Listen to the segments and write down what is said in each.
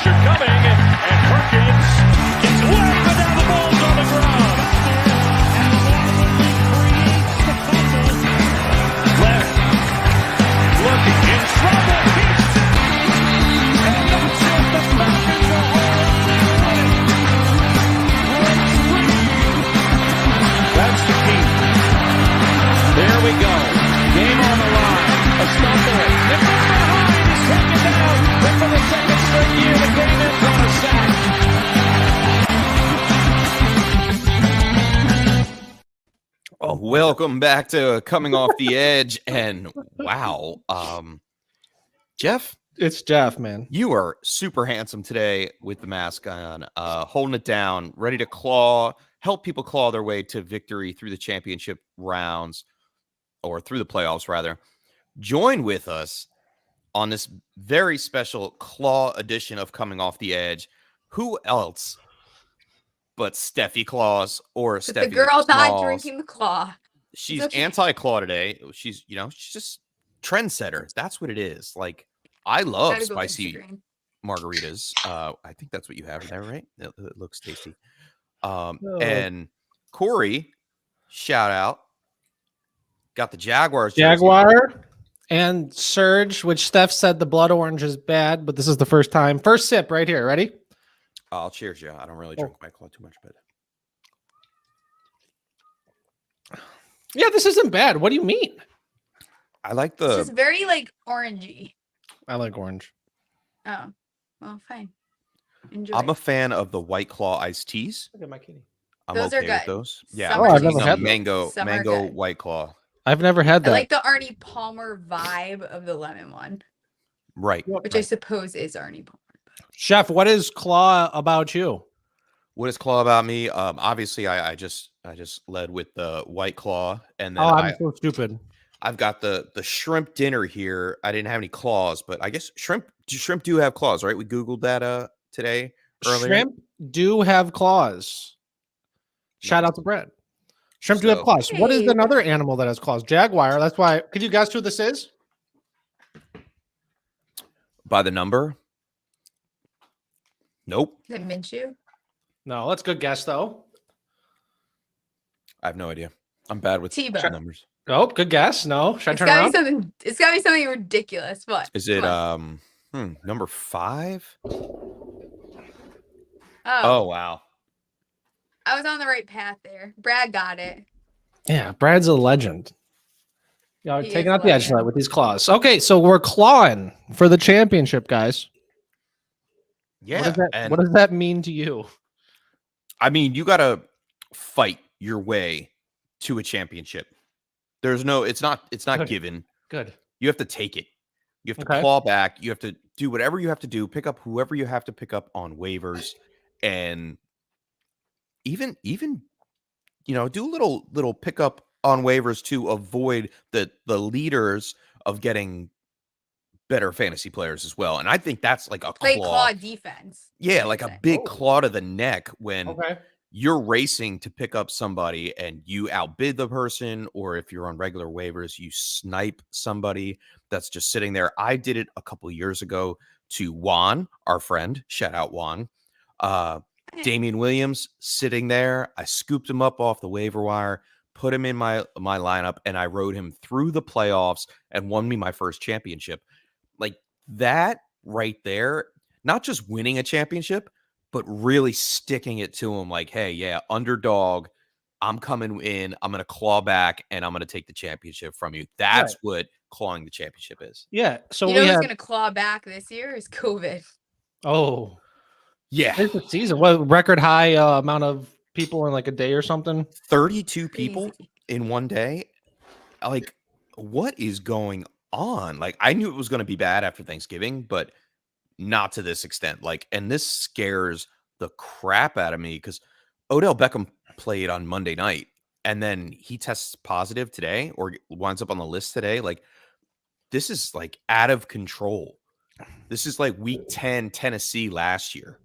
pressure coming, and Perkins gets away, but now the ball's on the ground. Left, looking in trouble. He's and that's it. The Falcons are that's the key. There we go. Game on the line. A stumble. And from behind, he's taken down. And for the second straight year, the game ends on a sack. Oh, welcome back to Coming Off the Edge. And wow, Jeff. It's Jeff, man. You are super handsome today with the mask on, holding it down, ready to help people claw their way to victory through the championship rounds, or through the playoffs, rather. Join with us on this very special claw edition of Coming Off the Edge. Who else but Steffi Claus, or Steffi the girl not Claus. drinking the claw. She's okay. anti-claw today. She's just trendsetter. That's what it is. Like, I love spicy margaritas. I think that's what you have in there, right? It looks tasty. And Corey, shout out, got the Jaguars jersey. Jaguar and Surge, which Steph said the blood orange is bad, but this is the first time. First sip right here. Ready? I'll cheers you. I don't really drink my claw too much, but yeah, this isn't bad. What do you mean? I like It's just very like orangey. I like orange. Oh, well, fine. Enjoy. I'm a fan of the White Claw iced teas. Look at my kitty. I'm Those okay are with good. those. Yeah, Some are I've never tasty. had mango Some are mango good. White Claw. I've never had I that. like the Arnie Palmer vibe of the lemon one, Right. which I suppose is Arnie Palmer. Chef, what is claw about you? What is Claw about me? Obviously, I just led with the White Claw, and then I'm so stupid. I've got the shrimp dinner here. I didn't have any claws, but I guess shrimp do have claws, right? We Googled that today earlier. Shrimp do have claws. Shout out to Brett. Shrimp do have claws. What is Hey. another animal that has claws? Jaguar. That's why. Could you guess who this is? By the number? Nope. Is it Minshew? No, that's a good guess though. I have no idea. I'm bad with Tebow. numbers. Oh, good guess. No, should I It's turn gotta around? be something. It's gotta be something ridiculous. What Is it Come number 5? Oh, Wow. I was on the right path there. Brad got it. Yeah, Brad's a legend. Yeah, He taking is out the edge legend. tonight with these claws. Okay, so we're clawing for the championship, guys. Yeah. What does that mean to you? I mean, you gotta fight your way to a championship. It's not Good. given. Good. You have to take it. You have to Okay. claw back. You have to do whatever you have to do. Pick up whoever you have to pick up on waivers, and even do a little pickup on waivers to avoid the leaders of getting better fantasy players as well. And I think that's like a Play claw. claw defense. Yeah, like a big claw to the neck when Okay. you're racing to pick up somebody and you outbid the person, or if you're on regular waivers, you snipe somebody that's just sitting there. I did it a couple of years ago to Juan, our friend. Shout out Juan. Damian Williams sitting there. I scooped him up off the waiver wire, put him in my lineup, and I rode him through the playoffs and won me my first championship. Like that right there, not just winning a championship, but really sticking it to him like, hey, yeah, underdog, I'm coming in, I'm going to claw back, and I'm going to take the championship from you. That's what clawing the championship is. Yeah. So You we know who's have. gonna claw back this year is COVID. Oh, Yeah. it's the season. What record high amount of people in like a day or something? 32 people Crazy. in one day. Like, what is going on? Like, I knew it was going to be bad after Thanksgiving, but not to this extent. Like, and this scares the crap out of me because Odell Beckham played on Monday night and then he tests positive today or winds up on the list today. Like, this is like out of control. This is like week 10 Tennessee last year,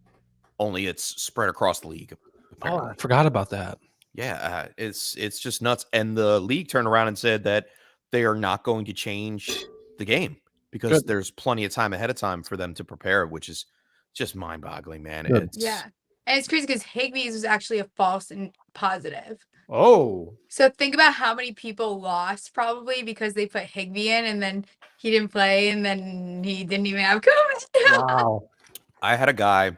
only it's spread across the league. Oh, I forgot about that. Yeah, it's just nuts. And the league turned around and said that they are not going to change the game because Good. there's plenty of time ahead of time for them to prepare, which is just mind-boggling, man. Good. It's Yeah. And it's crazy because Higbee's was actually a false and positive. Oh, So think about how many people lost probably because they put Higbee in and then he didn't play and then he didn't even have COVID. wow. I had a guy,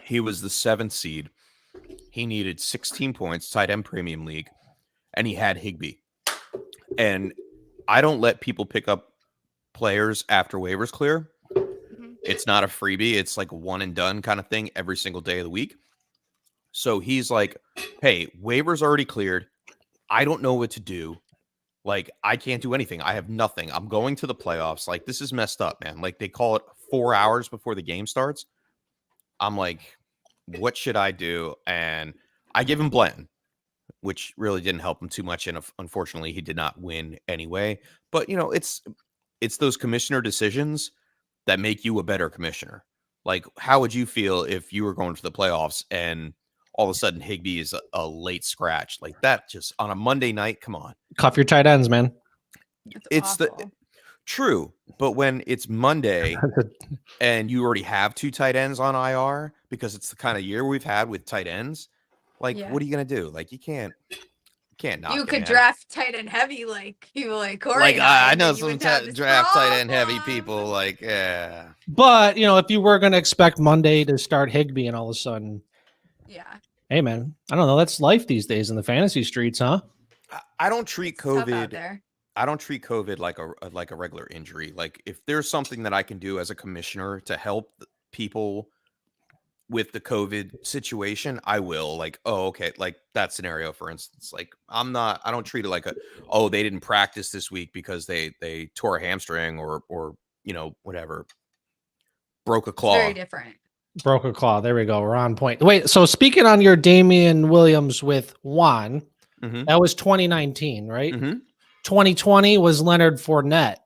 he was the 7th seed. He needed 16 points, tight end premium league, and he had Higbee. And I don't let people pick up players after waivers clear. It's not a freebie. It's like a one and done kind of thing every single day of the week. So he's like, hey, waivers already cleared. I don't know what to do. Like, I can't do anything. I have nothing. I'm going to the playoffs. Like, this is messed up, man. Like, they call it 4 hours before the game starts. I'm like, what should I do? And I give him Blanton, which really didn't help him too much. And unfortunately, he did not win anyway. But, you know, it's those commissioner decisions that make you a better commissioner. Like, how would you feel if you were going to the playoffs and all of a sudden Higbee is a late scratch like that? Just on a Monday night, come on. Cuff your tight ends, man. That's It's awful. true, but when it's Monday and you already have 2 tight ends on IR because it's the kind of year we've had with tight ends, like, Yeah. what are you gonna do? Like, you can't knock You it, could man. draft tight end heavy like people like Corey. Like, and I and know then you some wouldn't have this draft tight end heavy problem. people. Like, yeah, But you know, if you were going to expect Monday to start Higbee, and all of a sudden, Yeah. hey man, I don't know. That's life these days in the fantasy streets, huh? I don't treat It's tough out COVID. there. I don't treat COVID like a regular injury. Like, if there's something that I can do as a commissioner to help people with the COVID situation, I will. Like, oh, okay, like that scenario, for instance. Like, I don't treat it like they didn't practice this week because they tore a hamstring or you know, whatever, broke a It's very claw. different. Broke a claw. There we go. We're on point. Wait, so speaking on your Damian Williams with Juan, Mhm. that was 2019, right? Mhm. 2020 was Leonard Fournette,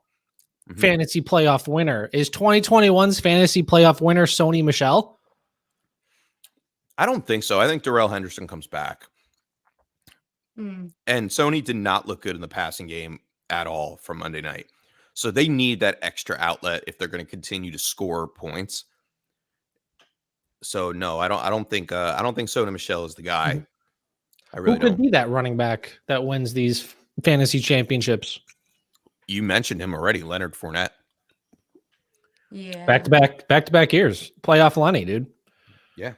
Mhm. fantasy playoff winner. Is 2021's fantasy playoff winner Sony Michel? I don't think so. I think Darrell Henderson comes back. Hmm. And Sony did not look good in the passing game at all from Monday night. So they need that extra outlet if they're going to continue to score points. So no, I don't think Sony Michel is the guy. I really Who could don't. be that running back that wins these fantasy championships? You mentioned him already, Leonard Fournette. Yeah. Back to back years. Playoff Lenny, dude. Yeah.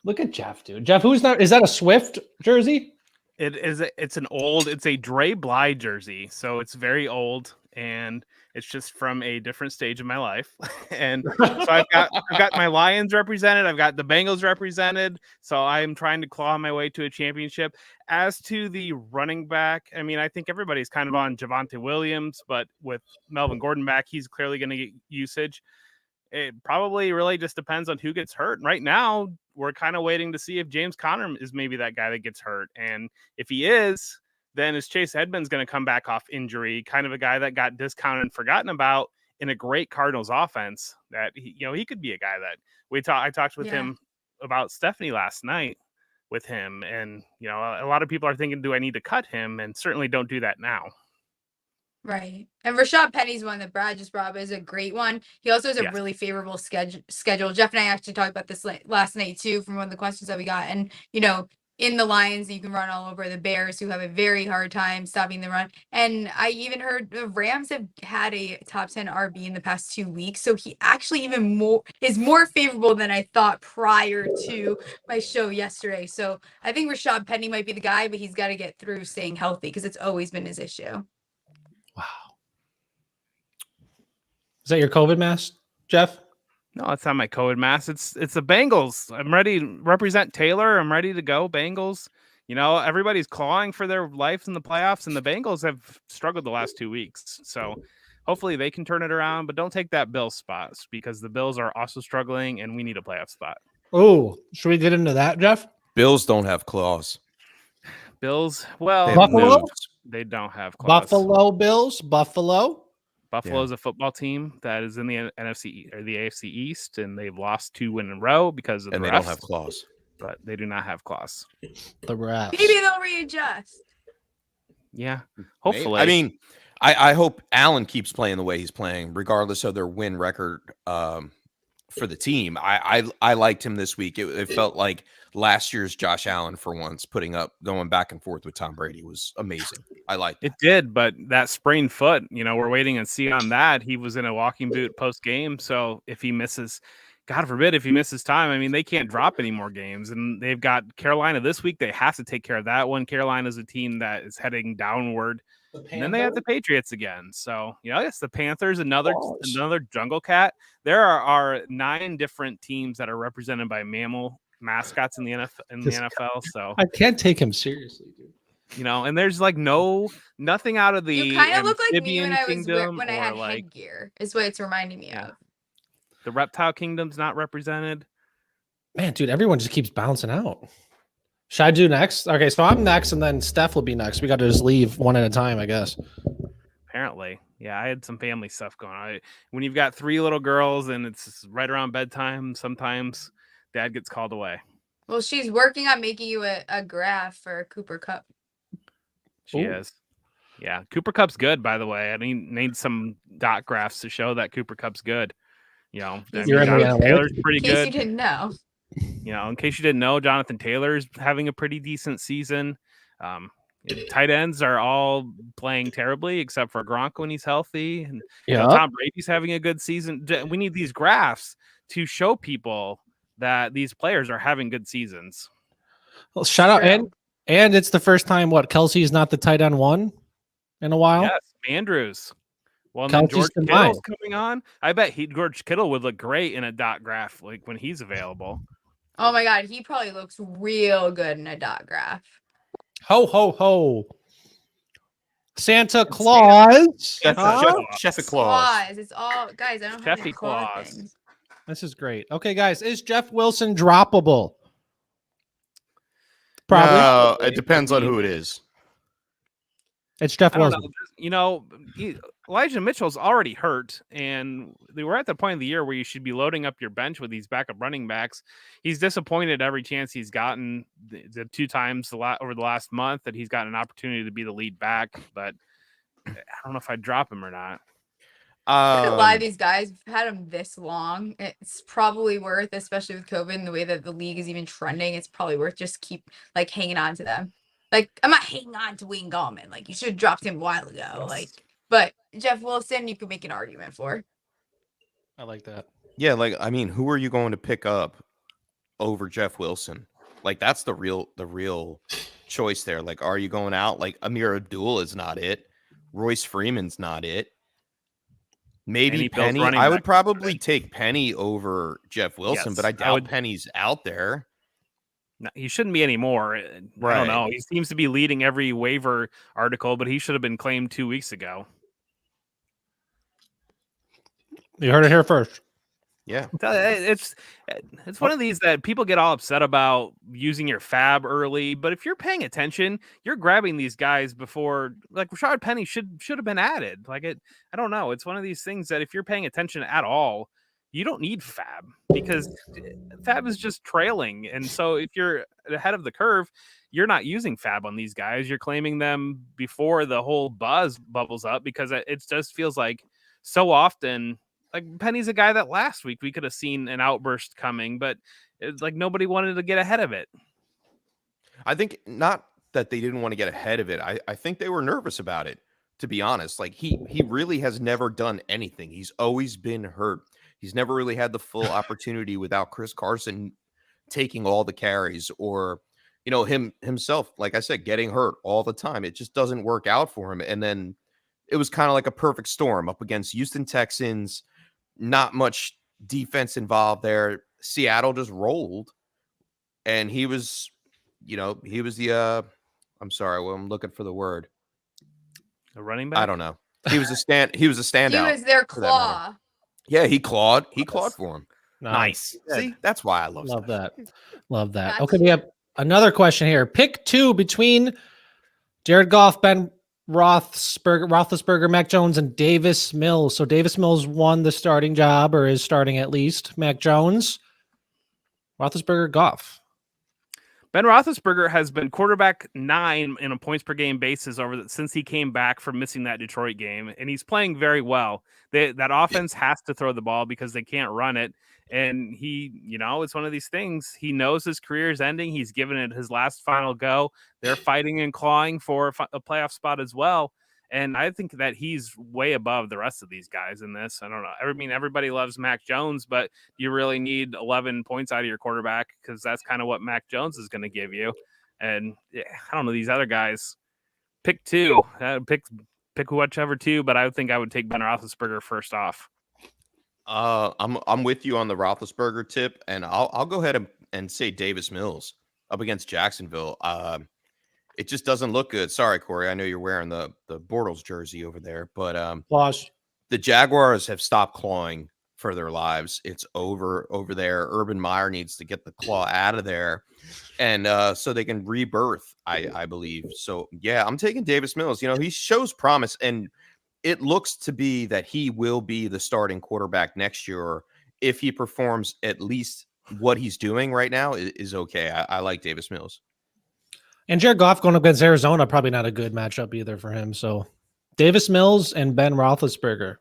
Look at Jeff, dude. Jeff, who's that? Is that a Swift jersey? It's a Dre Bly jersey, so it's very old and it's just from a different stage of my life. And so I've got my Lions represented, I've got the Bengals represented, so I'm trying to claw my way to a championship. As to the running back, I mean, I think everybody's kind of on Javonte Williams, but with Melvin Gordon back, he's clearly going to get usage. It probably really just depends on who gets hurt. Right now, we're kind of waiting to see if James Conner is maybe that guy that gets hurt. And if he is, then is Chase Edmonds going to come back off injury? Kind of a guy that got discounted and forgotten about in a great Cardinals offense that he could be a guy that I talked with him about Stephanie last night with him. And, a lot of people are thinking, do I need to cut him? And certainly don't do that now. Right. And Rashad Penny's one that Brad just brought up is a great one. He also has a really favorable schedule. Jeff and I actually talked about this last night too, from one of the questions that we got. And, in the Lions, you can run all over the Bears, who have a very hard time stopping the run. And I even heard the Rams have had a top 10 RB in the past 2 weeks. So he actually is more favorable than I thought prior to my show yesterday. So I think Rashad Penny might be the guy, but he's got to get through staying healthy because it's always been his issue. Wow. Is that your COVID mask, Jeff? No, it's not my COVID mask. It's the Bengals. I'm ready to represent Taylor. I'm ready to go, Bengals. Everybody's clawing for their life in the playoffs, and the Bengals have struggled the last 2 weeks. So hopefully they can turn it around, but don't take that Bills spot because the Bills are also struggling, and we need a playoff spot. Oh, should we get into that, Jeff? Bills don't have claws. Bills, well, Buffalo? They don't have claws. Buffalo Bills, Buffalo. Buffalo's a football team that is in the NFC or the AFC East, and they've lost 2 in a row because of the refs, don't have claws. But they do not have claws. The refs. Maybe they'll readjust. Yeah, hopefully. I mean, I hope Allen keeps playing the way he's playing, regardless of their win record for the team. I liked him this week. It felt like last year's Josh Allen for once, going back and forth with Tom Brady was amazing. I liked it. Did, but that sprained foot, we're waiting and see on that. He was in a walking boot post game, so if he misses, God forbid, if he misses time, I mean, they can't drop any more games, and they've got Carolina this week. They have to take care of that one. Carolina is a team that is heading downward. And then they have the Patriots again. So, it's the Panthers, another jungle cat. There are 9 different teams that are represented by mammal mascots in the NFL. So I can't take him seriously, dude. And there's like nothing out of the You kind of look like me when I had like, headgear, is what it's reminding me of. The reptile kingdom's not represented. Man, dude, everyone just keeps bouncing out. Should I do next? Okay, so I'm next, and then Steph will be next. We got to just leave one at a time, I guess. Apparently. Yeah, I had some family stuff going on. When you've got 3 little girls and it's right around bedtime, sometimes dad gets called away. Well, she's working on making you a graph for Cooper Kupp. She is. Yeah, Cooper Kupp's good, by the way. I need some dot graphs to show that Cooper Kupp's good. Jonathan Taylor's pretty good. In case you didn't know. In case you didn't know, Jonathan Taylor's having a pretty decent season. Tight ends are all playing terribly except for Gronk when he's healthy. And Tom Brady's having a good season. We need these graphs to show people that these players are having good seasons. Well, shout out. And it's the first time, Kelsey's not the tight end 1 in a while? Yes, Andrews. Well, then George Kittle's coming on. I bet George Kittle would look great in a dot graph like when he's available. Oh my God, he probably looks real good in a dot graph. Ho, ho, ho. Santa Claus. Chef Claus. It's all, guys, I don't have any Claus things. This is great. Okay, guys, is Jeff Wilson droppable? Probably. It depends on who it is. It's Jeff Wilson. Elijah Mitchell's already hurt, and we're at the point of the year where you should be loading up your bench with these backup running backs. He's disappointed every chance he's gotten. The 2 times over the last month that he's gotten an opportunity to be the lead back, but I don't know if I'd drop him or not. I could lie, these guys have had him this long. It's probably worth, especially with COVID and the way that the league is even trending, it's probably worth just keep hanging on to them. I'm not hanging on to Wayne Gallman. You should have dropped him a while ago. But Jeff Wilson, you could make an argument for. I like that. Yeah, who are you going to pick up over Jeff Wilson? That's the real choice there. Are you going out? Amir Abdul is not it. Royce Freeman's not it. Maybe Penny. I would probably take Penny over Jeff Wilson, but I doubt Penny's out there. No, he shouldn't be anymore. Right. I don't know. He seems to be leading every waiver article, but he should have been claimed 2 weeks ago. You heard it here first. Yeah. It's one of these that people get all upset about using your fab early, but if you're paying attention, you're grabbing these guys before, Rashad Penny should have been added. I don't know. It's one of these things that if you're paying attention at all, you don't need fab because fab is just trailing. And so if you're ahead of the curve, you're not using fab on these guys. You're claiming them before the whole buzz bubbles up because it just feels like so often, Penny's a guy that last week we could have seen an outburst coming, but it's nobody wanted to get ahead of it. I think not that they didn't want to get ahead of it. I think they were nervous about it, to be honest. He really has never done anything. He's always been hurt. He's never really had the full opportunity without Chris Carson taking all the carries or, himself, like I said, getting hurt all the time. It just doesn't work out for him. And then it was kind of like a perfect storm up against Houston Texans. Not much defense involved there. Seattle just rolled. And he was the, I'm sorry, I'm looking for the word. A running back? I don't know. He was a standout. He was their claw. Yeah, he clawed for him. Nice. See, that's why I love that. Love that. Okay, we have another question here. Pick 2 between Jared Goff, Ben Roethlisberger, Mac Jones, and Davis Mills. So Davis Mills won the starting job, or is starting at least. Mac Jones, Roethlisberger, Goff. Ben Roethlisberger has been quarterback 9 in a points per game basis since he came back from missing that Detroit game, and he's playing very well. That offense has to throw the ball because they can't run it. And he, it's one of these things. He knows his career is ending. He's given it his last final go. They're fighting and clawing for a playoff spot as well. And I think that he's way above the rest of these guys in this. I don't know. I mean, everybody loves Mac Jones, but you really need 11 points out of your quarterback because that's kind of what Mac Jones is going to give you. And I don't know, these other guys. Pick 2. Pick whichever 2, but I think I would take Ben Roethlisberger first off. I'm with you on the Roethlisberger tip, and I'll go ahead and say Davis Mills up against Jacksonville. It just doesn't look good. Sorry, Corey. I know you're wearing the Bortles jersey over there, but the Jaguars have stopped clawing for their lives. It's over there. Urban Meyer needs to get the claw out of there, and so they can rebirth. I believe so. Yeah, I'm taking Davis Mills. He shows promise, and it looks to be that he will be the starting quarterback next year if he performs at least what he's doing right now is okay. I like Davis Mills. And Jared Goff going up against Arizona, probably not a good matchup either for him. So Davis Mills and Ben Roethlisberger.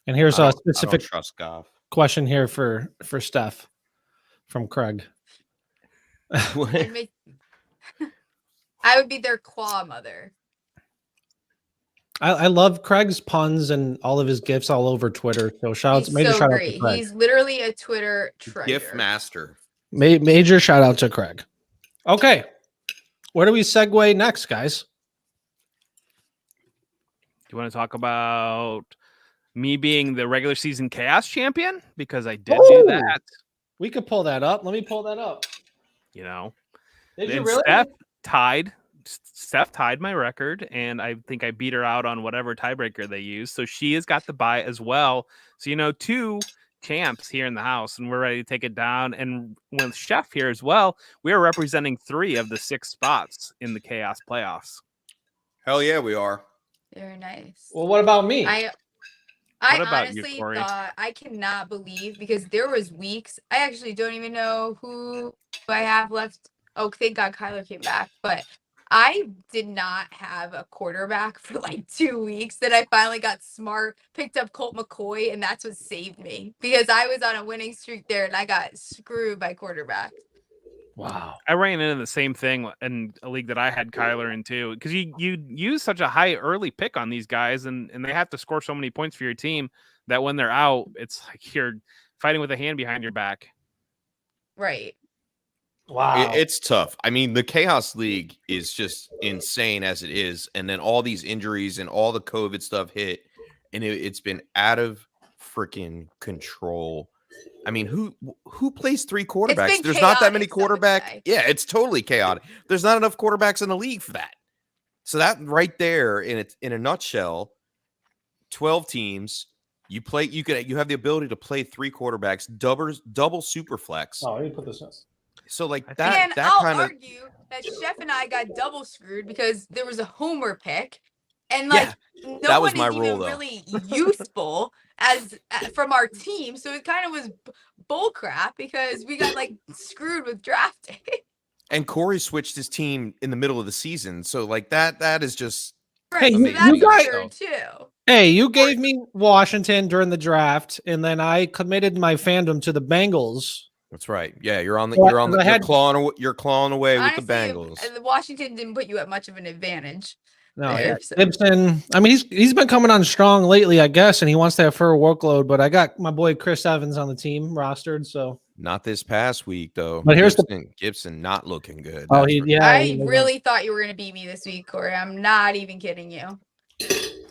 And here's a specific trust Goff. Question here for Steph from Craig. I would be their claw mother. I love Craig's puns and all of his gifts all over Twitter. So shout out to Craig. He's literally a Twitter treasure. Gift master. Major shout out to Craig. Okay. Where do we segue next, guys? Do you want to talk about me being the regular season chaos champion? Because I did do that. We could pull that up. Let me pull that up. Did you really? Steph tied my record, and I think I beat her out on whatever tiebreaker they use. So she has got the bye as well. So, 2 champs here in the house, and we're ready to take it down. And with Chef here as well, we are representing 3 of the 6 spots in the Chaos playoffs. Hell yeah, we are. Very nice. Well, what about me? I honestly thought, I cannot believe, because there was weeks, I actually don't even know who I have left. Oh, thank God Kyler came back. But I did not have a quarterback for like 2 weeks. Then I finally got smart, picked up Colt McCoy, and that's what saved me, because I was on a winning streak there and I got screwed by quarterback. Wow. I ran into the same thing in a league that I had Kyler in too, because you use such a high early pick on these guys, and they have to score so many points for your team that when they're out, it's like you're fighting with a hand behind your back. Right. Wow. It's tough. I mean, the Chaos League is just insane as it is. And then all these injuries and all the COVID stuff hit, and it's been out of freaking control. I mean, who plays 3 quarterbacks? There's not that many quarterbacks. Yeah, it's totally chaotic. There's not enough quarterbacks in the league for that. So that right there, in a nutshell, 12 teams. You have the ability to play 3 quarterbacks, double super flex. Oh, let me put this up. So like that. And I'll argue that Chef and I got double screwed because there was a homer pick, and like no one is even really useful from our team. So it kind of was bull crap because we got like screwed with drafting. And Corey switched his team in the middle of the season, so like that is just right. Hey, so you guys too. Hey, you gave me Washington during the draft, and then I committed my fandom to the Bengals. That's right. Yeah, you're clawing away Honestly, with the Bengals. The Washington didn't put you at much of an advantage. No, Gibson. I mean, he's been coming on strong lately, I guess, and he wants to have full workload. But I got my boy Chris Evans on the team rostered, so not this past week though. But here's Gibson not looking good. Oh, I really thought you were going to beat me this week, Corey. I'm not even kidding you.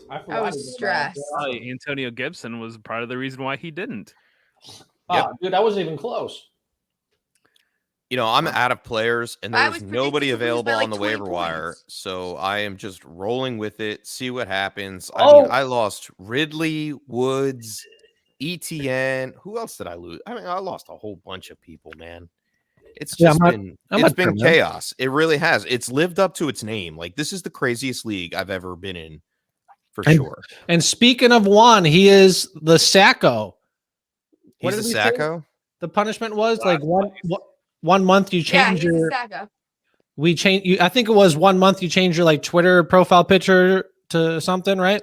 I was stressed. Antonio Gibson was part of the reason why he didn't. Oh, dude, that wasn't even close. I'm out of players, and there's nobody available on the waiver wire, so I am just rolling with it, see what happens. I mean, I lost Ridley, Woods, ETN. Who else did I lose? I mean, I lost a whole bunch of people, man. It's just been chaos. It really has. It's lived up to its name. Like, this is the craziest league I've ever been in, for sure. And speaking of one, he is the Sacco. He's the Sacco? The punishment was like one. 1 month you Yeah, change he's a your stack up. I think it was 1 month you changed your like Twitter profile picture to something, right?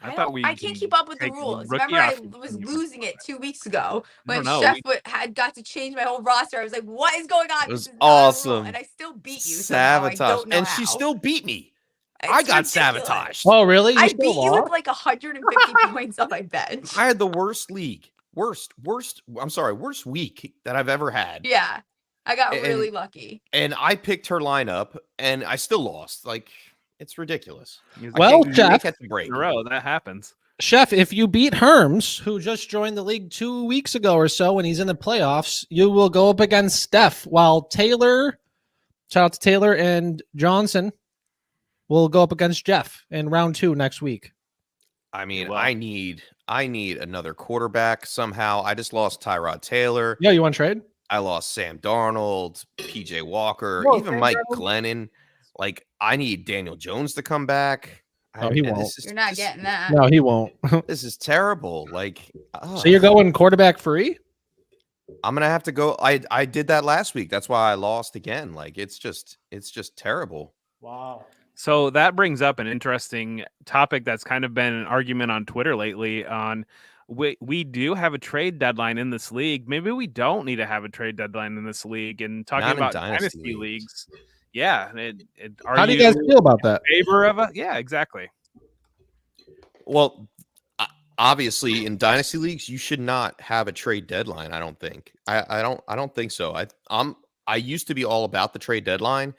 I can't keep up with the rules. Remember, I was losing it 2 weeks ago when Chef had got to change my whole roster. I was like, "What is going on? It was This is not a rule." awesome. And I still beat you somehow. I don't know and how. she still beat me. It's I got ridiculous. sabotaged. Oh, really? You I still beat you with lost? like 150 points on my bench. I had the worst league. Worst week that I've ever had. Yeah, I got really lucky. And I picked her lineup, and I still lost. Like, it's ridiculous. Well, Chef, catch a break. In a row, that happens. Chef, if you beat Herms, who just joined the league 2 weeks ago or so, when he's in the playoffs, you will go up against Steph, while Taylor, shout out to Taylor and Johnson, will go up against Jeff in round 2 next week. I mean, I need another quarterback somehow. I just lost Tyrod Taylor. Yeah, you want to trade? I lost Sam Darnold, PJ Walker, Whoa, even Sam Mike Darnold? Glennon. Like, I need Daniel Jones to come back. Oh, he won't. You're not getting that. No, he won't. This is terrible. Like, so you're going quarterback free? I'm gonna have to go. I did that last week. That's why I lost again. Like, it's just terrible. Wow. So that brings up an interesting topic that's kind of been an argument on Twitter lately. We do have a trade deadline in this league. Maybe we don't need to have a trade deadline in this league. And talking about dynasty leagues. Yeah. How do you guys feel about that? In favor of it? Yeah, exactly. Well, obviously, in dynasty leagues, you should not have a trade deadline. I don't think. I don't think so. I used to be all about the trade deadline.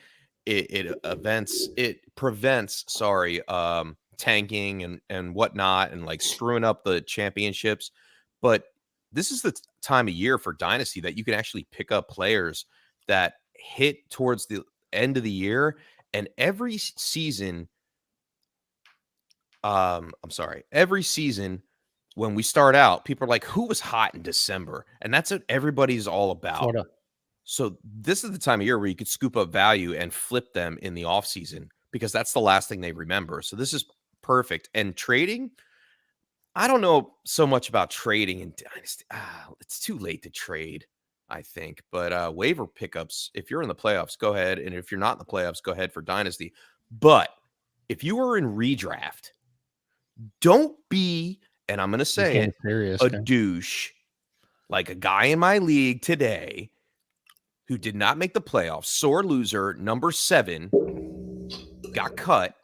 It prevents tanking and whatnot, and like screwing up the championships. But this is the time of year for dynasty that you can actually pick up players that hit towards the end of the year, and every season when we start out, people are like, who was hot in December? And that's what everybody's all about. Florida. So this is the time of year where you could scoop up value and flip them in the offseason, because that's the last thing they remember. So this is perfect. And trading, I don't know so much about trading in dynasty. It's too late to trade, I think. But waiver pickups, if you're in the playoffs, go ahead. And if you're not in the playoffs, go ahead for dynasty. But if you are in redraft, don't be, and I'm going to say it, a douche, like a guy in my league today who did not make the playoffs, sore loser, number 7, got cut,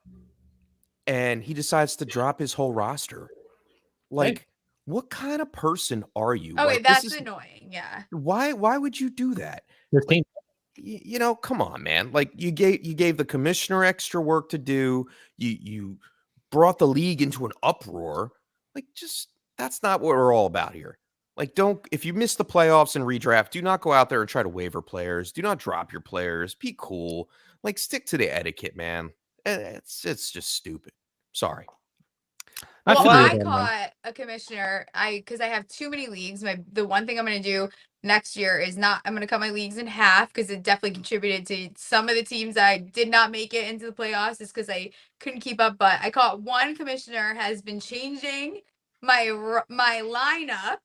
and he decides to drop his whole roster. Like, what kind of person are you? Oh, like, wait, that's annoying. Yeah. Why would you do that? Like, you know, come on, man. Like, you gave the commissioner extra work to do. You brought the league into an uproar. Like, just, that's not what we're all about here. Like, if you miss the playoffs and redraft, do not go out there and try to waiver players. Do not drop your players. Be cool. Like, stick to the etiquette, man. It's just stupid. Sorry. Well, I caught a commissioner. Because I have too many leagues. The one thing I'm going to do next year is I'm going to cut my leagues in half, because it definitely contributed to some of the teams that I did not make it into the playoffs, is because I couldn't keep up. But I caught one commissioner has been changing my lineup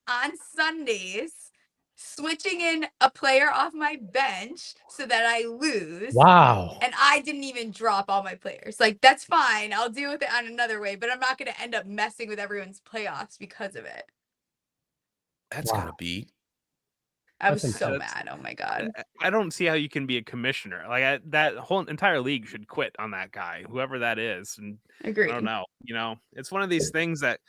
on Sundays, switching in a player off my bench so that I lose. Wow. And I didn't even drop all my players. Like, that's fine. I'll deal with it on another way, but I'm not going to end up messing with everyone's playoffs because of it. That's gonna be. I was so mad. Oh my God. I don't see how you can be a commissioner. Like, that whole entire league should quit on that guy, whoever that is. And Agreed. I don't know. You know, it's one of these things that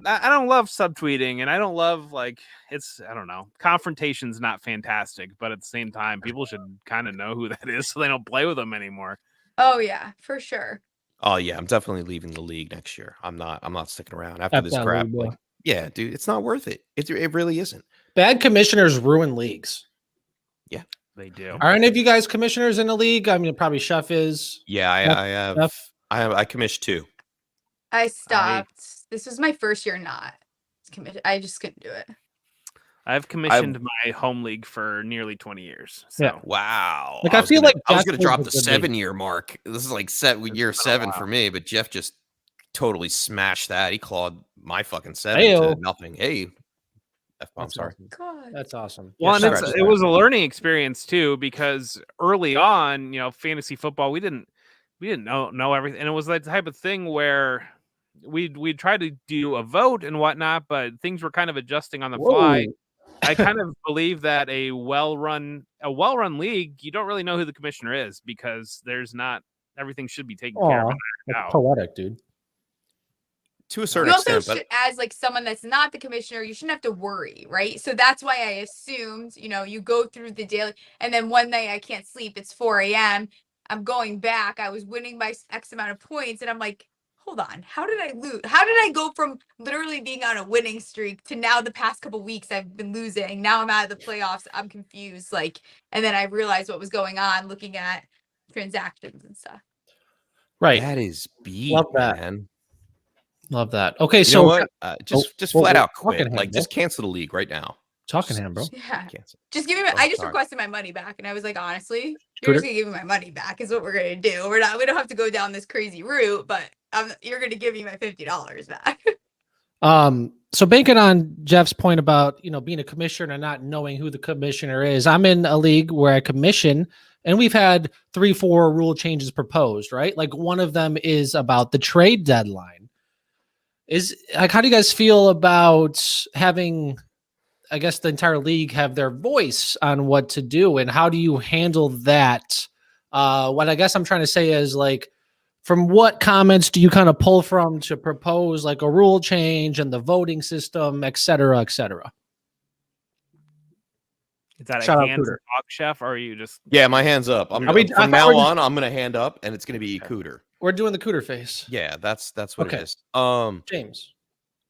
I don't love subtweeting, and I don't love, like, I don't know. Confrontation's not fantastic, but at the same time, people should kind of know who that is so they don't play with them anymore. Oh yeah, for sure. Oh yeah, I'm definitely leaving the league next year. I'm not sticking around after this crap. Like, yeah, dude, it's not worth it. It really isn't. Bad commissioners ruin leagues. Yeah, they do. Are any of you guys commissioners in the league? I mean, probably Chef is. Yeah, I commissioned 2. I stopped. This was my first year not commissioned. I just couldn't do it. I've commissioned my home league for nearly 20 years. So. Yeah. Wow. Like, I feel like I was going to drop the 7-year mark. This is like year 7 for me, but Jeff just totally smashed that. He clawed my fucking 7 to nothing. Hey, F-bomb, sorry. Awesome. God. That's awesome. Well, Yeah, and shout out it to was a learning experience too, because early on, fantasy football, we didn't know everything, and it was that type of thing where we'd try to do a vote and whatnot, but things were kind of adjusting on the fly. Whoa. I kind of believe that a well-run league, you don't really know who the commissioner is, because there's not everything should be taken care of. Aw, And that's out. poetic, dude. To a certain You also extent, should, as like someone that's not the commissioner, you shouldn't have to worry, right? So that's why I assumed, you go through the daily, and then one night I can't sleep. It's 4 a.m. I'm going back. I was winning by X amount of points, and I'm like, hold on, how did I lose? How did I go from literally being on a winning streak to now the past couple weeks I've been losing? Now I'm out of the playoffs. I'm confused. And then I realized what was going on looking at transactions and stuff. Right. that is beat, Love that. man. Love that. Okay, You so know what? Just flat out Talking quit. him, Just bro. cancel the league right now. Talking to him, bro. Yeah. Cancel. Just give me. Oh, I just sorry. requested my money back, and I was like, honestly, Scooter? you're just gonna give me my money back. Is what we're gonna do. We don't have to go down this crazy route, but you're gonna give me my $50 back. So banking on Jeff's point about being a commissioner and not knowing who the commissioner is, I'm in a league where I commission, and we've had 3-4 rule changes proposed. Right, like one of them is about the trade deadline. Is like, how do you guys feel about having, I guess, the entire league have their voice on what to do, and how do you handle that? What I guess I'm trying to say is, like, from what comments do you kind of pull from to propose like a rule change and the voting system, et cetera, et cetera? Is that Shout a out hands Cooter. up, Chef? Or are you just? Yeah, my hands up. Are we- I From thought now we're just- on, I'm gonna hand up, and it's gonna be Cooter. We're doing the Cooter face. Yeah, that's what Okay. it is. James.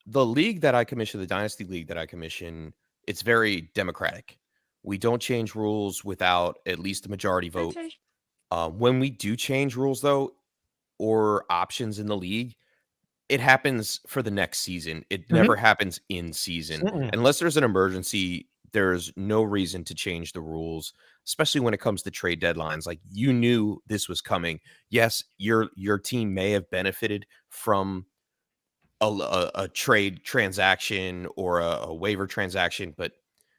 The league that I commission, the Dynasty League that I commission, it's very democratic. We don't change rules without at least a majority vote. Okay. When we do change rules, though, or options in the league, it happens for the next season. It never happens in season. Unless there's an emergency, there's no reason to change the rules, especially when it comes to trade deadlines. Like, you knew this was coming. Yes, your team may have benefited from a trade transaction or a waiver transaction, but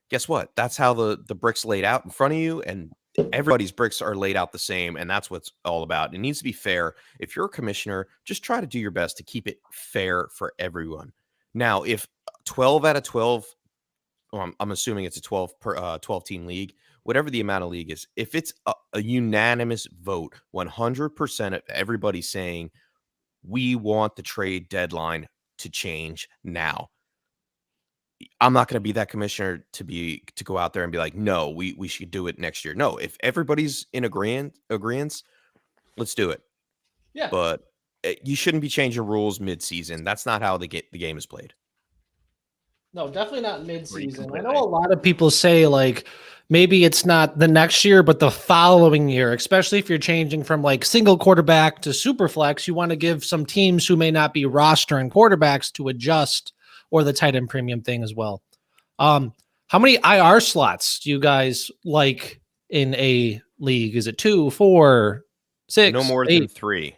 guess what? That's how the bricks laid out in front of you, and everybody's bricks are laid out the same, and that's what's all about. It needs to be fair. If you're a commissioner, just try to do your best to keep it fair for everyone. Now, if 12 out of 12, well, I'm assuming it's a 12 team league, whatever the amount of league is, if it's a unanimous vote, 100% of everybody saying we want the trade deadline to change now, I'm not going to be that commissioner to go out there and be like, no, we should do it next year. No, if everybody's in agreement, let's do it. Yeah. But you shouldn't be changing rules mid-season. That's not how the game is played. No, definitely not mid-season. I completely. know a lot of people say, like, maybe it's not the next year, but the following year, especially if you're changing from like single quarterback to super flex, you want to give some teams who may not be rostering quarterbacks to adjust, or the tight end premium thing as well. How many IR slots do you guys like in a league? Is it 2, 4, 6? No more 8? than 3.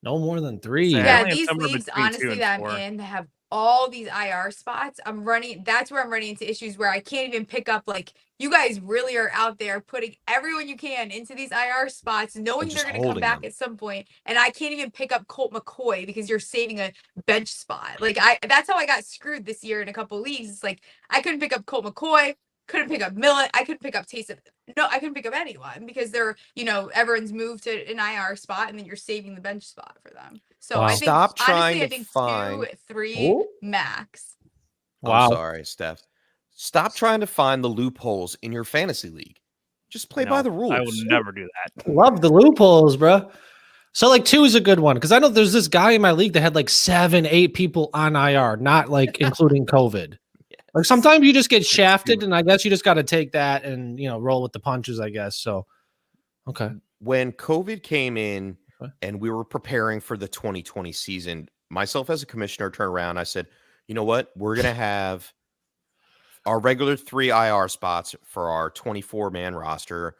No more than 3. Sad. Yeah, only have these somewhere leagues, between 2 honestly, and that I'm 4. in, that have all these IR spots. That's where I'm running into issues where I can't even pick up. Like, you guys really are out there putting everyone you can into these IR spots, knowing just they're going to come holding back them. at some point, and I can't even pick up Colt McCoy because you're saving a bench spot. Like, that's how I got screwed this year in a couple leagues. It's like I couldn't pick up Colt McCoy, couldn't pick up Millet, I couldn't pick up Taysom. No, I couldn't pick up anyone because they're, everyone's moved to an IR spot, and then you're saving the bench spot for them. So Wow. I think, Stop honestly, trying I to think find. 2, 3 Oh. max. Wow. I'm sorry, Steph. Stop trying to find the loopholes in your fantasy league. Just play by the rules. I will never do that. Love the loopholes, bro. So like 2 is a good one, because I know there's this guy in my league that had like 7, 8 people on IR, not like including COVID. Like sometimes you just get shafted, and I guess you just got to take that and roll with the punches, I guess. So, okay. When COVID came in Okay. and we were preparing for the 2020 season, myself as a commissioner turned around. I said, you know what? We're going to have our regular 3 IR spots for our 24-man roster,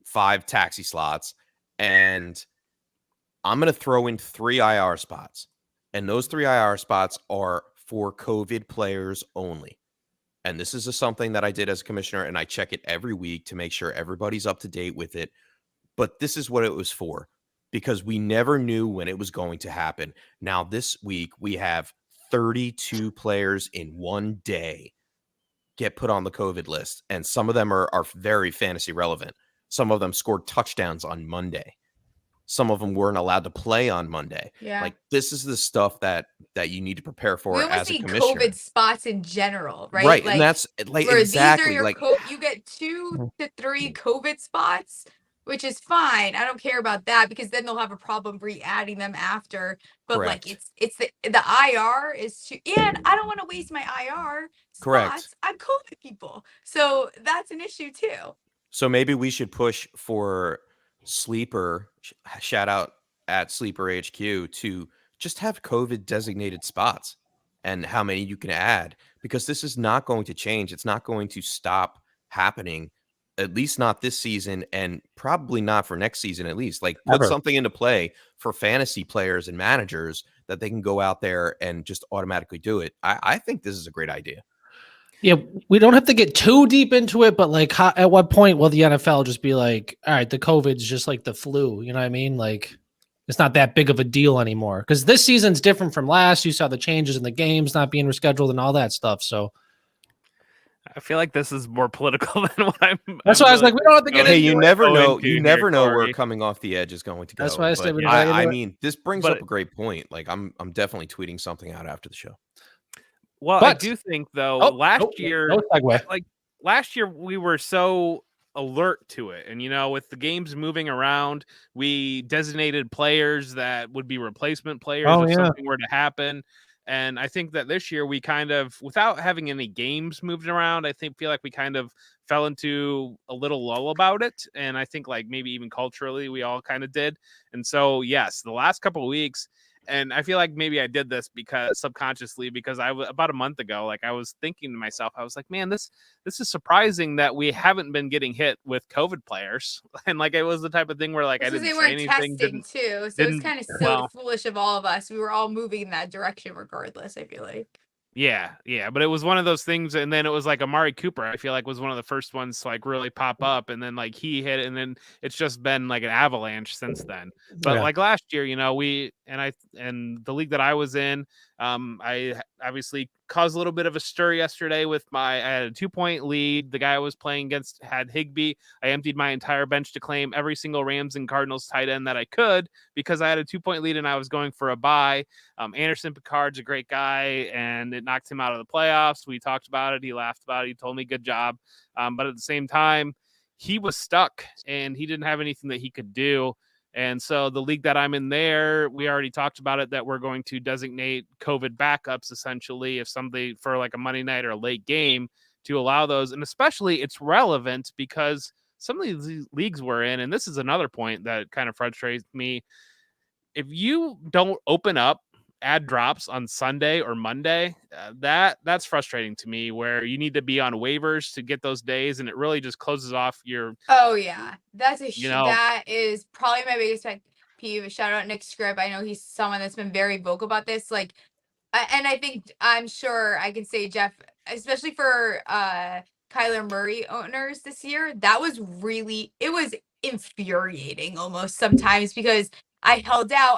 5 taxi slots, and I'm going to throw in 3 IR spots. And those 3 IR spots are for COVID players only. and this is something that I did as a commissioner, and I check it every week to make sure everybody's up to date with it. But this is what it was for, because we never knew when it was going to happen. Now, this week, we have 32 players in one day get put on the COVID list, and some of them are very fantasy relevant. Some of them scored touchdowns on Monday. Some of them weren't allowed to play on Monday. Yeah. Like, this is the stuff that you need to prepare for We almost as a need commissioner. COVID spots in general, right? Right, Like, and that's like where exactly these are your like you get 2 to 3 COVID spots, which is fine. I don't care about that because then they'll have a problem re-adding them after. But correct. like it's the IR is too, and I don't want to waste my IR Correct. spots on COVID people. So that's an issue too. So maybe we should push for Sleeper, shout out at Sleeper HQ, to just have COVID designated spots and how many you can add, because this is not going to change. It's not going to stop happening, at least not this season, and probably not for next season, at least. Like, put something into play for fantasy players and managers that they can go out there and just automatically do it. I think this is a great idea. Yeah, we don't have to get too deep into it, but like, at what point will the NFL just be like, all right, the COVID's just like the flu, you know what I mean? Like, it's not that big of a deal anymore. Because this season's different from last. You saw the changes in the games not being rescheduled and all that stuff. So I feel like this is more political than what I'm. That's why I was like, we don't have to get Hey, into you it. never know. into You here, never know where Corey. coming off the edge is going to go. That's why I said but we I mean, this brings up a great point. Like, I'm definitely tweeting something out after the show. Well, But- I do think though, last year, no segue. like last year, we were so alert to it, and with the games moving around, we designated players that would be replacement players if something were to happen. And I think that this year we kind of, without having any games moved around, feel like we kind of fell into a little lull about it. And I think like maybe even culturally we all kind of did. And so, yes, the last couple of weeks, and I feel like maybe I did this because subconsciously, because about a month ago, like I was thinking to myself, I was like, man, this is surprising that we haven't been getting hit with COVID players. And like, it was the type of thing where like I didn't say anything. Testing too, so it's kind of so foolish of all of us. We were all moving in that direction regardless, I feel like. Yeah, but it was one of those things, and then it was like Amari Cooper, I feel like, was one of the first ones to like really pop up, and then like he hit it, and then it's just been like an avalanche since then. But like last year, we and the league that I was in, I obviously caused a little bit of a stir yesterday with I had a 2-point lead. The guy I was playing against had Higbee. I emptied my entire bench to claim every single Rams and Cardinals tight end that I could because I had a 2-point lead and I was going for a bye. Anderson Picard's a great guy, and it knocked him out of the playoffs. We talked about it. He laughed about it. He told me good job. But at the same time, he was stuck and he didn't have anything that he could do. And so the league that I'm in there, we already talked about it, that we're going to designate COVID backups essentially if somebody for like a Monday night or a late game to allow those. And especially it's relevant because some of these leagues we're in, and this is another point that kind of frustrates me. If you don't open up ad drops on Sunday or Monday, that's frustrating to me, where you need to be on waivers to get those days, and it really just closes off your. Oh yeah, that's that is probably my biggest pet peeve. Shout out Nick Scribb. I know he's someone that's been very vocal about this. Like, and I'm sure I can say, Jeff, especially for Kyler Murray owners this year, that was it was infuriating almost sometimes because I held out.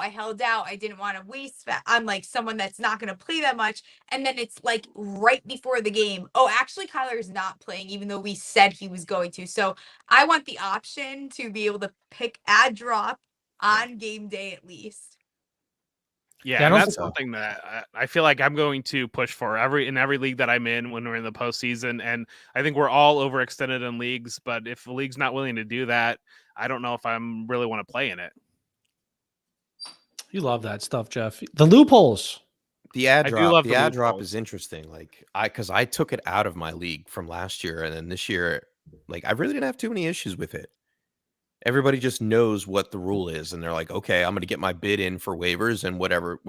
I didn't want to waste that. I'm like someone that's not going to play that much. And then it's like right before the game. Oh, actually, Kyler's not playing, even though we said he was going to. So I want the option to be able to pick ad drop on game day at least. Yeah, and that's something that I feel like I'm going to push for in every league that I'm in when we're in the postseason. And I think we're all overextended in leagues. But if the league's not willing to do that, I don't know if I'm really want to play in it. You love that stuff, Jeff. The loopholes. The ad drop. The ad drop is interesting. Like because I took it out of my league from last year, and then this year, like I really didn't have too many issues with it. Everybody just knows what the rule is, and they're like, okay, I'm going to get my bid in for waivers, and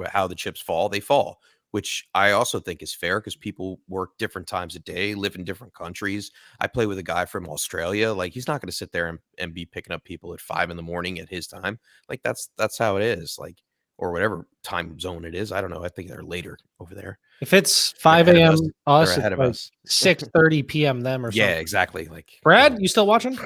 how the chips fall, they fall. Which I also think is fair because people work different times a day, live in different countries. I play with a guy from Australia. Like he's not going to sit there and be picking up people at 5 a.m. at his time. Like that's how it is. Like or whatever time zone it is. I don't know. I think they're later over there. If it's 5 a.m. us, They're ahead of us. 6:30 p.m. them or something. Yeah, exactly. Like Brad, you still watching?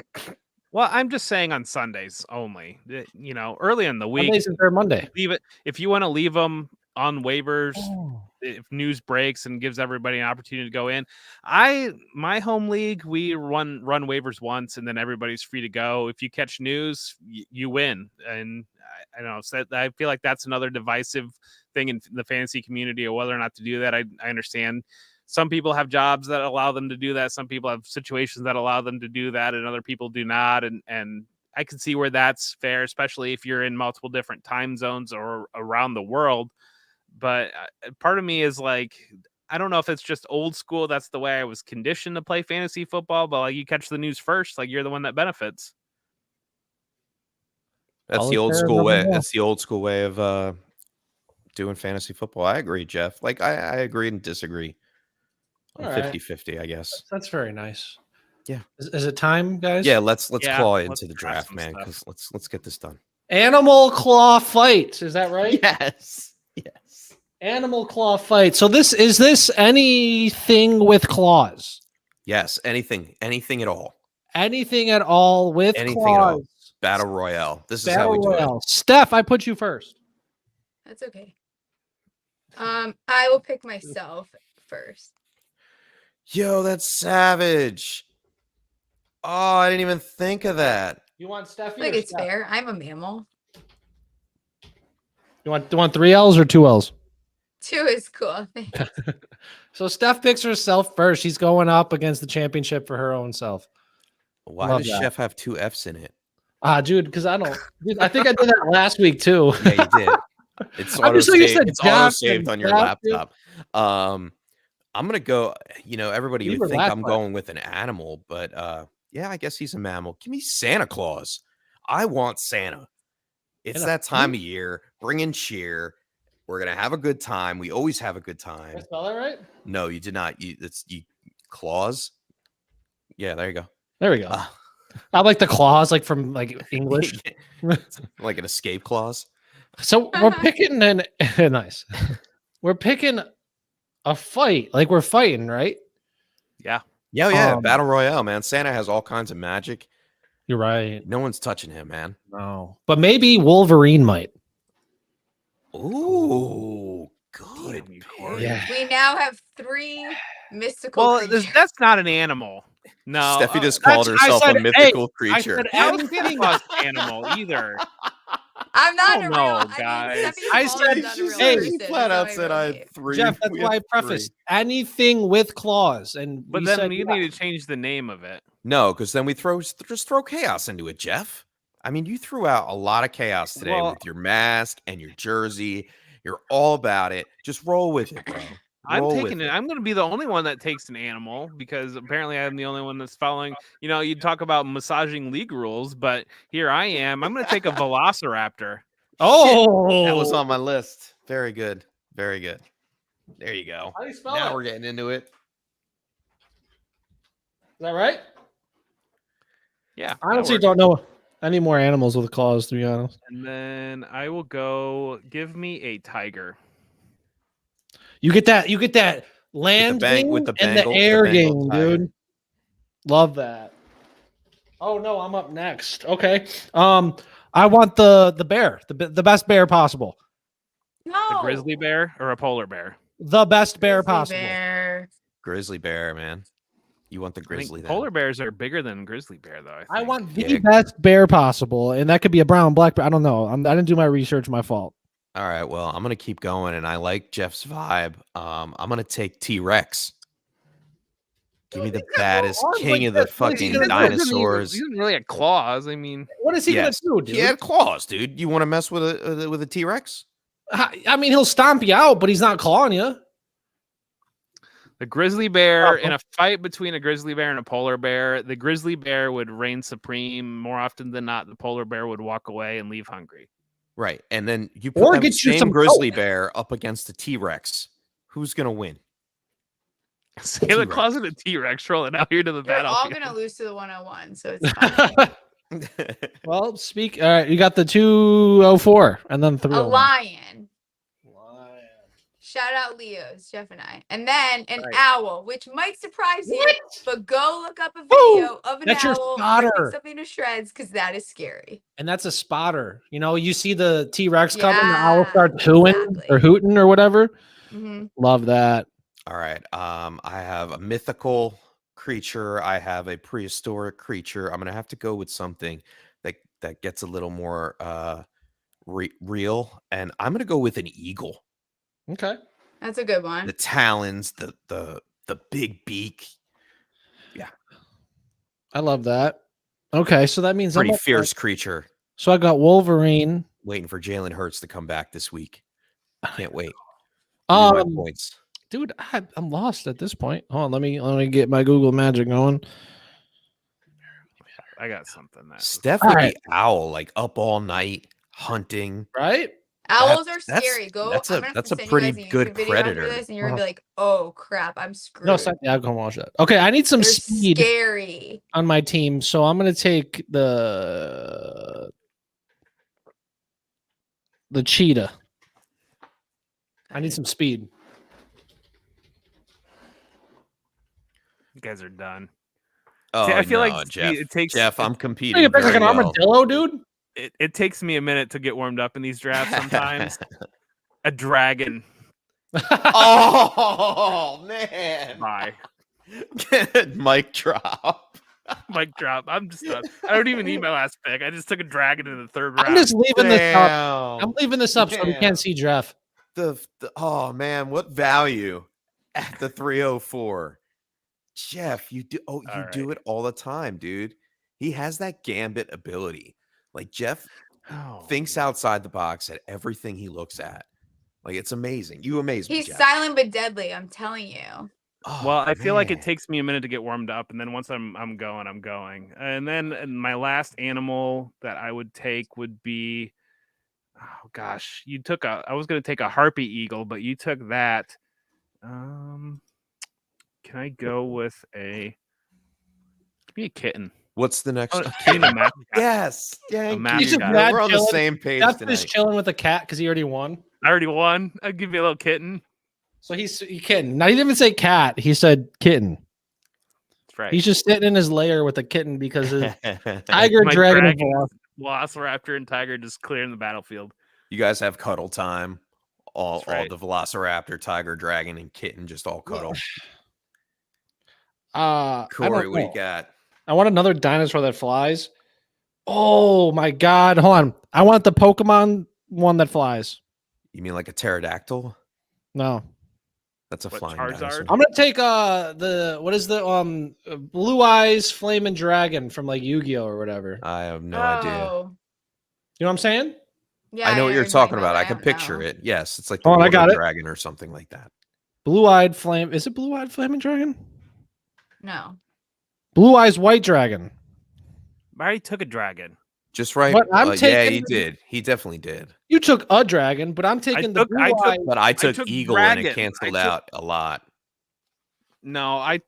Well, I'm just saying on Sundays only. Early in the week. Mondays and third Monday. Leave it if you want to leave them on waivers. Oh. If news breaks and gives everybody an opportunity to go in. My home league, we run waivers once and then everybody's free to go. If you catch news, you win. And I don't know. So I feel like that's another divisive thing in the fantasy community of whether or not to do that. I understand some people have jobs that allow them to do that. Some people have situations that allow them to do that, and other people do not. And I can see where that's fair, especially if you're in multiple different time zones or around the world. But part of me is like, I don't know if it's just old school. That's the way I was conditioned to play fantasy football. But like, you catch the news first, like you're the one that benefits. That's the old school way. That's the old school way of doing fantasy football. I agree, Jeff. Like I agree and disagree. On 50-50, I guess. That's very nice. Yeah. Is it time, guys? Yeah, let's claw into the draft, man, because let's get this done. Animal claw fight. Is that right? Yes. Animal claw fight. So is this anything with claws? Yes, anything at all. Anything at all with claws. Battle Royale. This is how we do it. Steph, I put you first. That's okay. I will pick myself first. Yo, that's savage. Oh, I didn't even think of that. You want Steffi? Like it's fair. I'm a mammal. You want 3 L's or 2 L's? 2 is cool. So Steph picks herself first. She's going up against the championship for her own self. Why does Chef have 2 F's in it? Dude, because I don't. Dude, I think I did that last week too. Yeah, you did. It's auto saved on your laptop. I'm gonna go. Everybody would think I'm going with an animal, but yeah, I guess he's a mammal. Give me Santa Claus. I want Santa. It's that time of year. Bring in cheer. We're gonna have a good time. We always have a good time. Did I spell that right? No, you did not. Claus. Yeah, there you go. There we go. I like the clause, like from like English, like an escape clause. So we're picking nice. We're picking a fight, like we're fighting, right? Yeah. Yeah. Battle Royale, man. Santa has all kinds of magic. You're right. No one's touching him, man. No, but maybe Wolverine might. Ooh, good. Yeah. We now have 3 mystical creatures. That's not an animal. No, Steffi just called herself a mythical creature. I said anything was animal either. I'm not a real guys. I said, she flat out said I had 3. Jeff, that's why I prefaced anything with claws. But then you need to change the name of it. No, because then we just throw chaos into it, Jeff. I mean, you threw out a lot of chaos today with your mask and your jersey. You're all about it. Just roll with it, bro. I'm taking it. I'm going to be the only one that takes an animal because apparently I'm the only one that's following. You talk about massaging league rules, but here I am. I'm going to take a velociraptor. Oh, that was on my list. Very good. Very good. There you go. How do you spell now it? We're getting into it. Is that right? Yeah. I honestly don't know any more animals with claws, to be honest. And then I will go. Give me a tiger. You get that land game with the and the air game, dude. Love that. Oh no, I'm up next. Okay. I want the bear, the best bear possible. No. A grizzly bear or a polar bear? The best bear possible. Grizzly bear, man. You want the grizzly? Polar bears are bigger than grizzly bear, though. I want the best bear possible, and that could be a brown, black bear. I don't know. I didn't do my research. My fault. All right, well, I'm gonna keep going, and I like Jeff's vibe. I'm gonna take T-Rex. Give me the baddest king of the fucking dinosaurs. He doesn't really have claws. I mean, what is he gonna do, dude? He had claws, dude. You want to mess with a T-Rex? I mean, he'll stomp you out, but he's not clawing you. The grizzly bear, in a fight between a grizzly bear and a polar bear, the grizzly bear would reign supreme. More often than not, the polar bear would walk away and leave hungry. Right, and then you put the same grizzly bear up against a T-Rex. Who's gonna win? Santa Claus and a T-Rex rolling out here to the They're all battlefield. gonna lose to the 101, so it's fine. Well, all right, you got the 204 and then A 301. lion. Shout out Leos, Jeff and I. And then an owl, which might surprise you, but go look up a video of an That's your owl spotter. ripping something to shreds because that is scary. And that's a spotter. You know, you see the T-Rex coming, the Yeah, owl starts hooting or whatever. Mm-hmm. Love that. All right. I have a mythical creature. I have a prehistoric creature. I'm gonna have to go with something that gets a little more real, and I'm gonna go with an eagle. Okay, that's a good one. The talons, the big beak. Yeah, I love that. Okay, so that means pretty fierce creature. So I got Wolverine. Waiting for Jalen Hurts to come back this week. Can't wait. My points. Dude, I'm lost at this point. Hold on, let me get my Google Magic going. I got something. Steph would be owl, like up all night hunting. Right? Owls are scary. That's a pretty good predator. This and you're gonna be like, oh crap, I'm screwed. No, yeah, go watch that. Okay, I need some They're speed scary on my team, so I'm gonna take the cheetah. I need some speed. You guys are done. Oh, see, I feel like Jeff, it takes Jeff. I'm competing. You back like an armadillo, dude. It takes me a minute to get warmed up in these drafts sometimes. A dragon. Oh man! Bye. Mic drop. Mic drop. I'm just done. I don't even need my last pick. I just took a dragon in the third round. I'm just leaving this up. I'm leaving this up so we can't see Jeff. Oh man, what value at the 304? Jeff, you do do it all the time, dude. He has that gambit ability. Like Jeff thinks outside the box at everything he looks at. Like it's amazing. You amaze me. He's Jeff. silent but deadly, I'm telling you. Oh, well, I feel like it takes me a minute to get warmed up, and then once I'm going. And then my last animal that I would take would be, oh gosh, I was gonna take a harpy eagle, but you took that. Can I go with give me a kitten? What's the next? Yes. Yeah. We're on the same page That's tonight. just chilling with a cat because he already won. I already won. I'll give you a little kitten. So he's kitten. Now he didn't even say cat. He said kitten. That's right. He's just sitting in his lair with a kitten because his tiger, dragon, Velociraptor, and tiger just clearing the battlefield. You guys have cuddle time. All the Velociraptor, tiger, dragon, and kitten just all cuddle. Corey, what you got? I want another dinosaur that flies. Oh my god! Hold on. I want the Pokemon one that flies. You mean like a pterodactyl? No, that's a flying Charizard? dinosaur. I'm gonna take Blue Eyes Flaming Dragon from like Yu-Gi-Oh or whatever. I have no idea. You know what I'm saying? Yeah, I know what you're talking about. I can picture it. Yes, it's like the I got dragon or something like that. Blue-eyed flame. Is it Blue-eyed Flaming Dragon? No. Blue Eyes White Dragon. I already took a dragon. Just right. Yeah, he did. He definitely did. You took a dragon, but I'm taking the Blue Eyes. But I took eagle and it canceled out a lot. No, I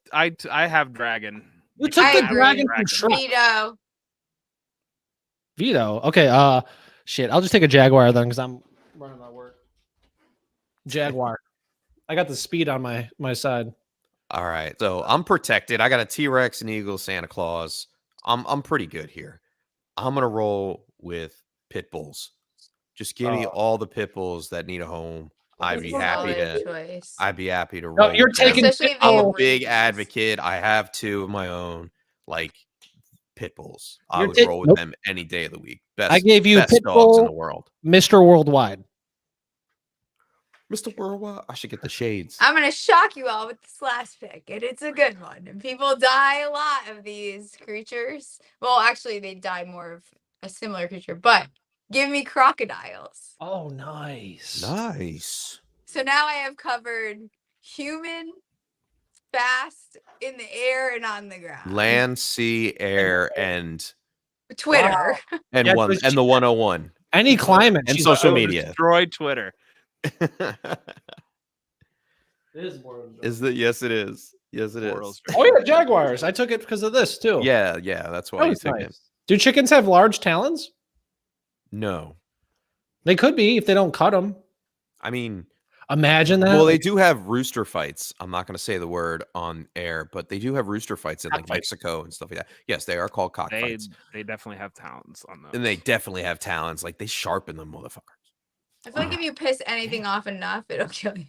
have dragon. You took the dragon from Shrek. Veto. Okay. Shit. I'll just take a jaguar then because I'm running out of work. Jaguar. I got the speed on my side. All right, so I'm protected. I got a T-Rex, an eagle, Santa Claus. I'm pretty good here. I'm gonna roll with pit bulls. Just give me all the pit bulls that need a home. I'd be happy to roll. No, you're taking. I'm a big advocate. I have two of my own, like pit bulls. I would roll with them any day of the week. I gave you pit dogs in the world. Mr. Worldwide. Mr. Worldwide. I should get the shades. I'm going to shock you all with this last pick, and it's a good one. And people die a lot of these creatures. Well, actually, they die more of a similar creature, but give me crocodiles. Oh, nice. Nice. So now I have covered human, fast, in the air, and on the ground. Land, sea, air, and Twitter. Wow. And the 101. Any climate. And social media. Destroy Twitter. Is that? Yes, it is. Yes, it is. Oh yeah, Jaguars. I took it because of this too. Yeah, that's why you took it. Do chickens have large talons? No. They could be if they don't cut them. I mean, imagine that. Well, they do have rooster fights. I'm not going to say the word on air, but they do have rooster fights in like Mexico and stuff like that. Yes, they are called cockfights. They definitely have talons on those. And they definitely have talons. Like they sharpen them motherfuckers. I feel like if you piss anything off enough, it'll kill you.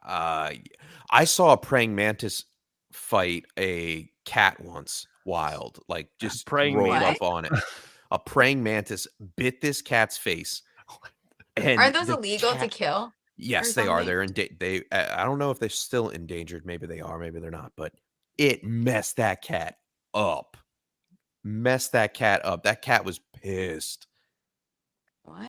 I saw a praying mantis fight a cat once. Wild, like just rolled up on it. A praying mantis bit this cat's face. And aren't those illegal to kill? Yes, they are. They're they. I don't know if they're still endangered. Maybe they are. Maybe they're not. But it messed that cat up. That cat was pissed.